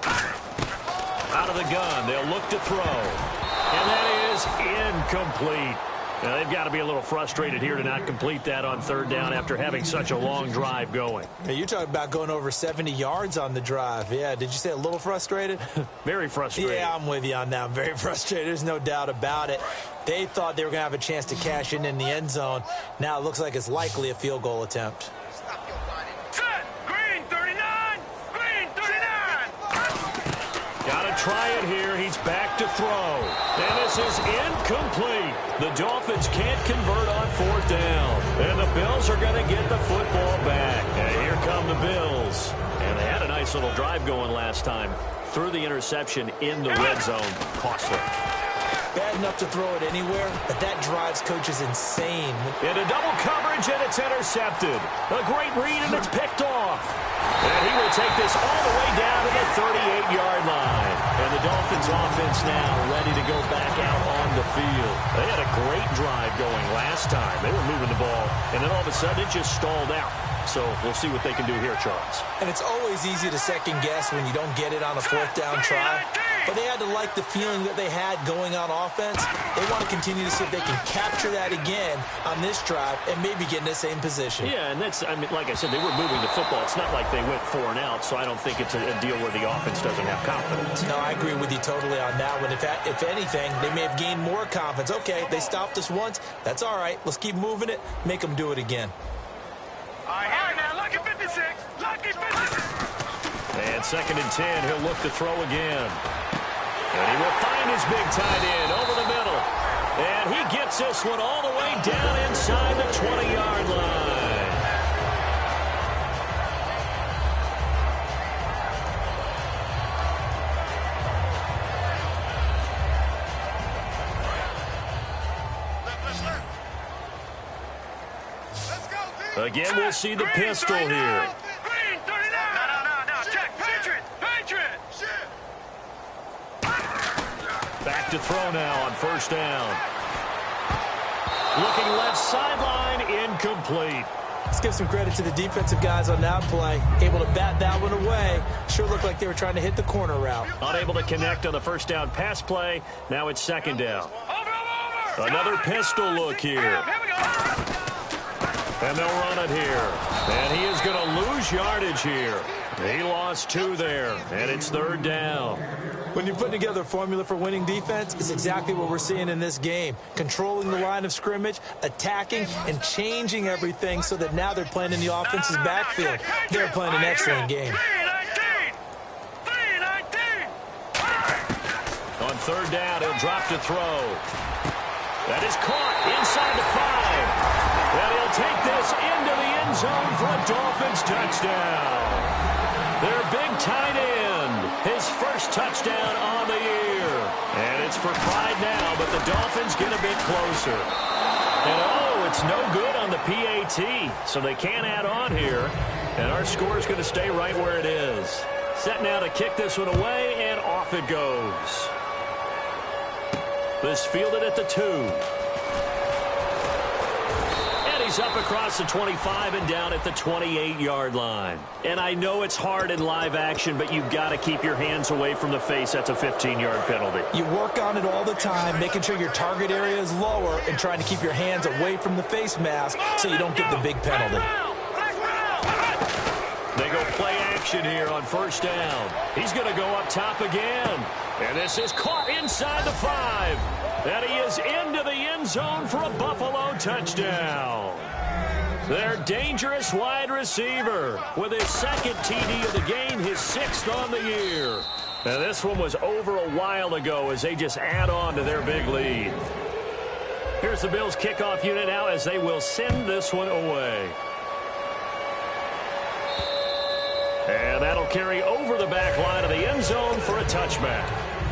55. Out of the gun, they'll look to throw. And that is incomplete. Now, they've got to be a little frustrated here to not complete that on 3rd down after having such a long drive going. Hey, you're talking about going over 70 yards on the drive. Yeah, did you say a little frustrated? Very frustrated. Yeah, I'm with you on that. I'm very frustrated. There's no doubt about it. They thought they were going to have a chance to cash in the end zone. Now it looks like it's likely a field goal attempt. Set. Green 39. Green 39. Got to try it here. He's back to throw. And this is incomplete. The Dolphins can't convert on 4th down. And the Bills are going to get the football back. And here come the Bills. And they had a nice little drive going last time. Threw the interception in the red zone. Costly. Bad enough to throw it anywhere, but that drives coaches insane. Into double coverage, and it's intercepted. A great read, and it's picked off. And he will take this all the way down to the 38-yard line. And the Dolphins offense now ready to go back out on the field. They had a great drive going last time. They were moving the ball, and then all of a sudden it just stalled out. So we'll see what they can do here, Charles. And it's always easy to second guess when you don't get it on a 4th down try. But they had to like the feeling that they had going on offense. They want to continue to see if they can capture that again on this drive and maybe get in the same position. Yeah, and that's, I mean, like I said, they were moving the football. It's not like they went 4 and out, so I don't think it's a deal where the offense doesn't have confidence. No, I agree with you totally on that one. If anything, they may have gained more confidence. Okay, they stopped us once. That's all right. Let's keep moving it. Make them do it again. All right, now, lucky 56. Lucky 56. And 2nd and 10, he'll look to throw again. And he will find his big tight end over the middle. And he gets this one all the way down inside the 20-yard line. Again, we'll see the pistol here. Green 39. No. Check. Patriot. Back to throw now on 1st down. Looking left sideline, incomplete. Let's give some credit to the defensive guys on that play. Able to bat that one away. Sure looked like they were trying to hit the corner route. Unable to connect on the 1st down pass play. Now it's 2nd down. Over. Another pistol look here. Here we go. And they'll run it here. And he is going to lose yardage here. He lost 2 there, and it's 3rd down. When you put together a formula for winning defense, it's exactly what we're seeing in this game. Controlling the line of scrimmage, attacking, and changing everything so that now they're playing in the offense's backfield. They're playing an excellent game. 3-19. On 3rd down, he'll drop to throw. That is caught inside the 5. And he'll take this into the end zone for a Dolphins touchdown. Their big tight end, his first touchdown on the year. And it's for pride now, but the Dolphins get a bit closer. And it's no good on the PAT, so they can't add on here. And our score is going to stay right where it is. Set now to kick this one away, and off it goes. This fielded at the 2. He's up across the 25 and down at the 28-yard line. And I know it's hard in live action, but you've got to keep your hands away from the face. That's a 15-yard penalty. You work on it all the time, making sure your target area is lower and trying to keep your hands away from the face mask so you don't get the big penalty. They go play action here on 1st down. He's going to go up top again. And this is caught inside the 5. And he is into the end zone for a Buffalo touchdown. Their dangerous wide receiver with his 2nd TD of the game, his 6th on the year. Now this one was over a while ago as they just add on to their big lead. Here's the Bills kickoff unit now as they will send this one away. And that'll carry over the back line of the end zone for a touchback.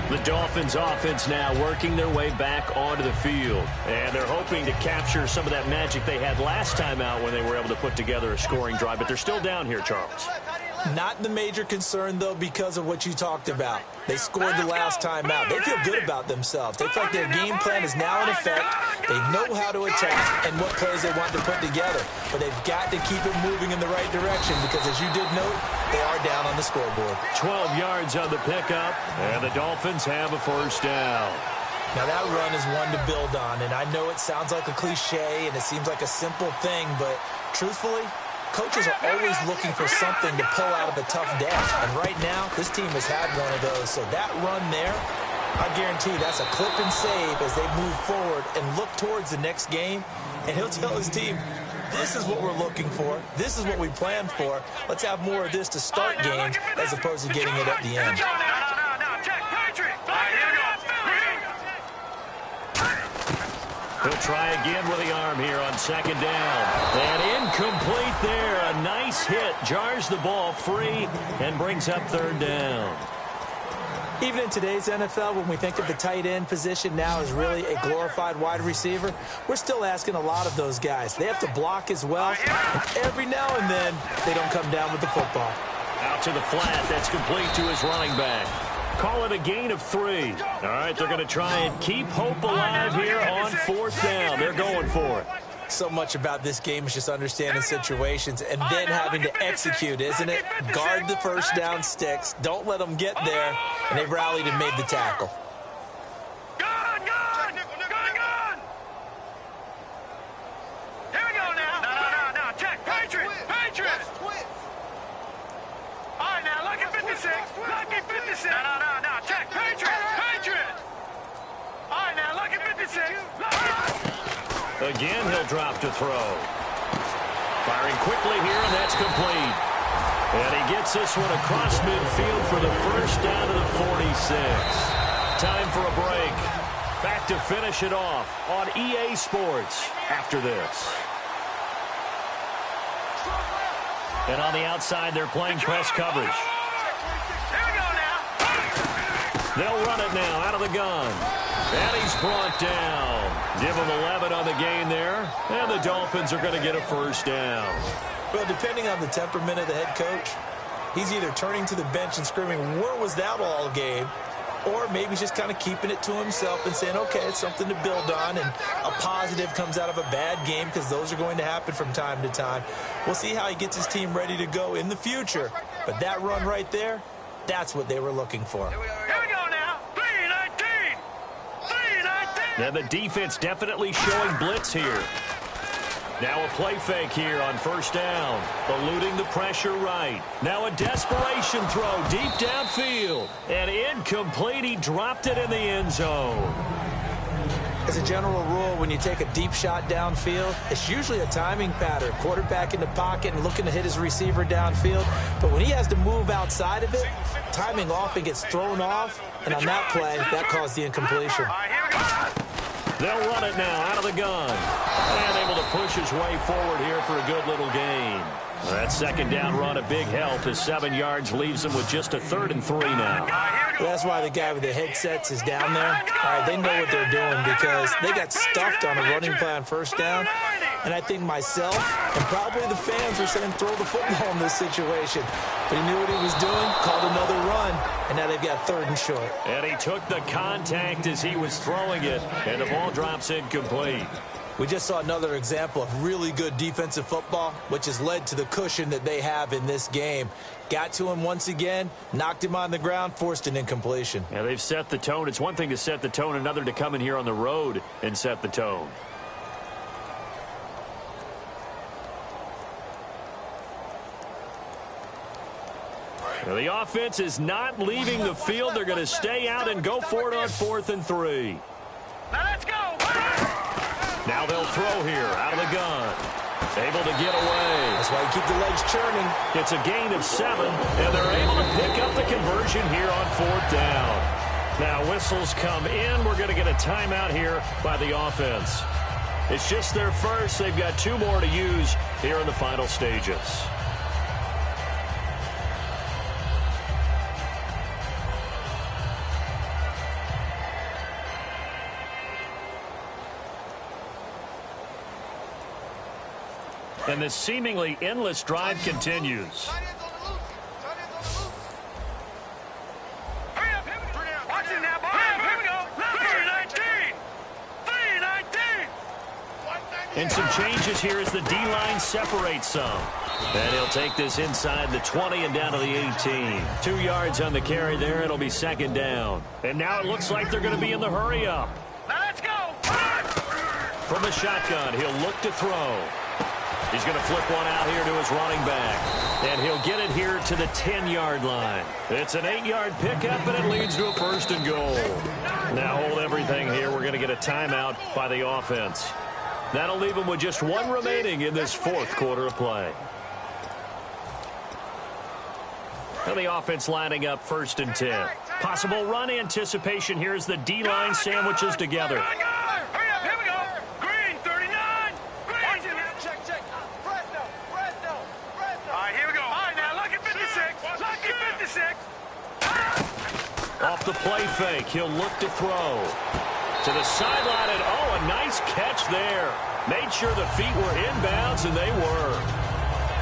The Dolphins offense now working their way back onto the field. And they're hoping to capture some of that magic they had last time out when they were able to put together a scoring drive. But they're still down here, Charles. Not the major concern, though, because of what you talked about. They scored the last time out. They feel good about themselves. They feel like their game plan is now in effect. They know how to attack and what plays they want to put together. But they've got to keep it moving in the right direction because, as you did note, they are down on the scoreboard. 12 yards on the pickup, and the Dolphins have a 1st down. Now, that run is one to build on, and I know it sounds like a cliche and it seems like a simple thing, but truthfully, coaches are always looking for something to pull out of a tough dash, and right now, this team has had one of those. So that run there, I guarantee that's a clip and save as they move forward and look towards the next game, and he'll tell his team, this is what we're looking for. This is what we planned for. Let's have more of this to start games as opposed to getting it at the end. He'll try again with the arm here on 2nd down. And incomplete there. A nice hit. Jars the ball free and brings up 3rd down. Even in today's NFL, when we think of the tight end position now as really a glorified wide receiver, we're still asking a lot of those guys. They have to block as well. And every now and then, they don't come down with the football. Out to the flat. That's complete to his running back. Call it a gain of 3. All right, they're going to try and keep hope alive here on 4th down. They're going for it. So much about this game is just understanding situations and then having to execute, isn't it? Guard the 1st down sticks. Don't let them get there. And they've rallied and made the tackle. Gun! Here we go now. No. Check. Patriots. All right, now, lucky 56. Lucky 56. No. Check. Patriots. All right, now, lucky 56. Again, he'll drop to throw. Firing quickly here, and that's complete. And he gets this one across midfield for the 1st down to the 46. Time for a break. Back to finish it off on EA Sports after this. And on the outside, they're playing press coverage. Here we go now. They'll run it now out of the gun. And he's brought down. Give him 11 on the game there. And the Dolphins are going to get a 1st down. Well, depending on the temperament of the head coach, he's either turning to the bench and screaming, where was that all game? Or maybe he's just kind of keeping it to himself and saying, okay, it's something to build on, and a positive comes out of a bad game because those are going to happen from time to time. We'll see how he gets his team ready to go in the future. But that run right there, that's what they were looking for. Here we go now. 3-19. And the defense definitely showing blitz here. Now a play fake here on first down. Eluding the pressure right. Now a desperation throw deep downfield. And incomplete. He dropped it in the end zone. As a general rule, when you take a deep shot downfield, it's usually a timing pattern. Quarterback in the pocket and looking to hit his receiver downfield. But when he has to move outside of it, timing often gets thrown off. And on that play, that caused the incompletion. They'll run it now out of the gun. And able to push his way forward here for a good little gain. That second down run a big help as 7 yards leaves them with just a 3rd and 3 now. Well, that's why the guy with the headsets is down there. All right, they know what they're doing because they got stuffed on a running play on first down. And I think myself and probably the fans were saying throw the football in this situation. But he knew what he was doing, called another run, and now they've got 3rd and short. And he took the contact as he was throwing it, and the ball drops incomplete. We just saw another example of really good defensive football, which has led to the cushion that they have in this game. Got to him once again, knocked him on the ground, forced an incompletion. Yeah, they've set the tone. It's one thing to set the tone, another to come in here on the road and set the tone. Now, the offense is not leaving the field. They're going to stay out and go for it on 4th and 3. Now let's go. Now they'll throw here out of the gun. Able to get away. That's why you keep the legs churning. It's a gain of 7, and they're able to pick up the conversion here on 4th down. Now whistles come in. We're going to get a timeout here by the offense. It's just their first. They've got 2 more to use here in the final stages. And this seemingly endless drive continues. Watch it now, boy. Here we go. 3-19. And some changes here as the D-line separates some. And he'll take this inside the 20 and down to the 18. 2 yards on the carry there. It'll be 2nd down. And now it looks like they're going to be in the hurry up. Now let's go. From the shotgun, he'll look to throw. He's going to flip one out here to his running back. And he'll get it here to the 10-yard line. It's an 8-yard pickup, and it leads to a 1st and goal. Now hold everything here. We're going to get a timeout by the offense. That'll leave them with just 1 remaining in this 4th quarter of play. And the offense lining up 1st and 10. Possible run anticipation here as the D-line sandwiches together. Off the play fake, he'll look to throw. To the sideline, and oh, a nice catch there. Made sure the feet were inbounds, and they were.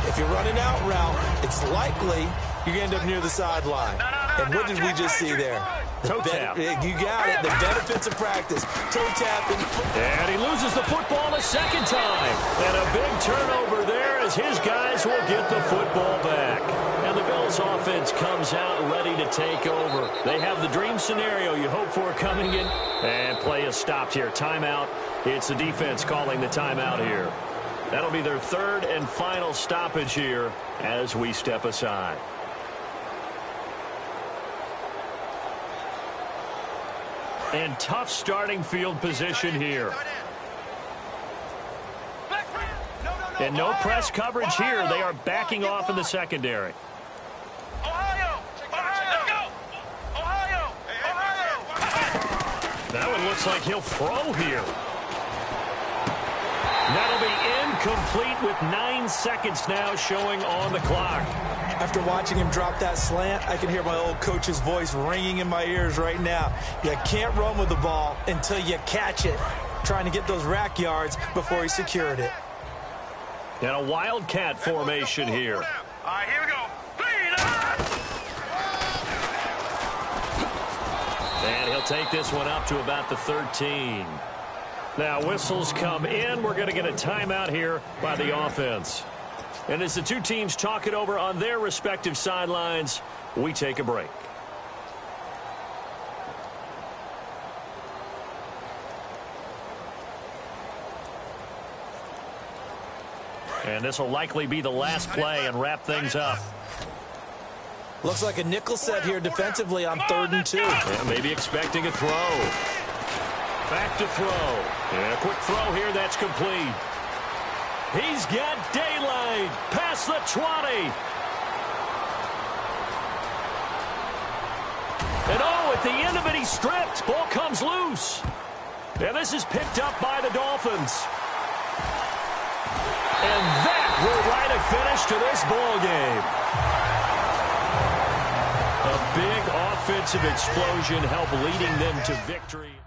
If you're running out route, it's likely you're going to end up near the sideline. And what did we just see there? Toe tap. You got it. The benefits of practice. Toe tapping. And he loses the football a 2nd time. And a big turnover there as his guys will get the football back. And the Bills offense comes out ready to take over. They have the dream scenario you hope for coming in. And play is stopped here. Timeout. It's the defense calling the timeout here. That'll be their 3rd and final stoppage here as we step aside. And tough starting field position here. And no press coverage here. They are backing off in the secondary. That one looks like he'll throw here. That'll be incomplete with 9 seconds now showing on the clock. After watching him drop that slant, I can hear my old coach's voice ringing in my ears right now. You can't run with the ball until you catch it. Trying to get those rack yards before he secured it. And a wildcat formation here. All right, here we go. And he'll take this one up to about the 13. Now whistles come in. We're going to get a timeout here by the offense. And as the 2 teams talk it over on their respective sidelines, we take a break. And this will likely be the last play and wrap things up. Looks like a nickel set here defensively on 3rd and 2. Yeah, maybe expecting a throw. Back to throw. Yeah, quick throw here. That's complete. He's got daylight. Past the 20. And at the end of it, he's stripped. Ball comes loose. And this is picked up by the Dolphins. And that will write a finish to this ball game. A big offensive explosion helped leading them to victory.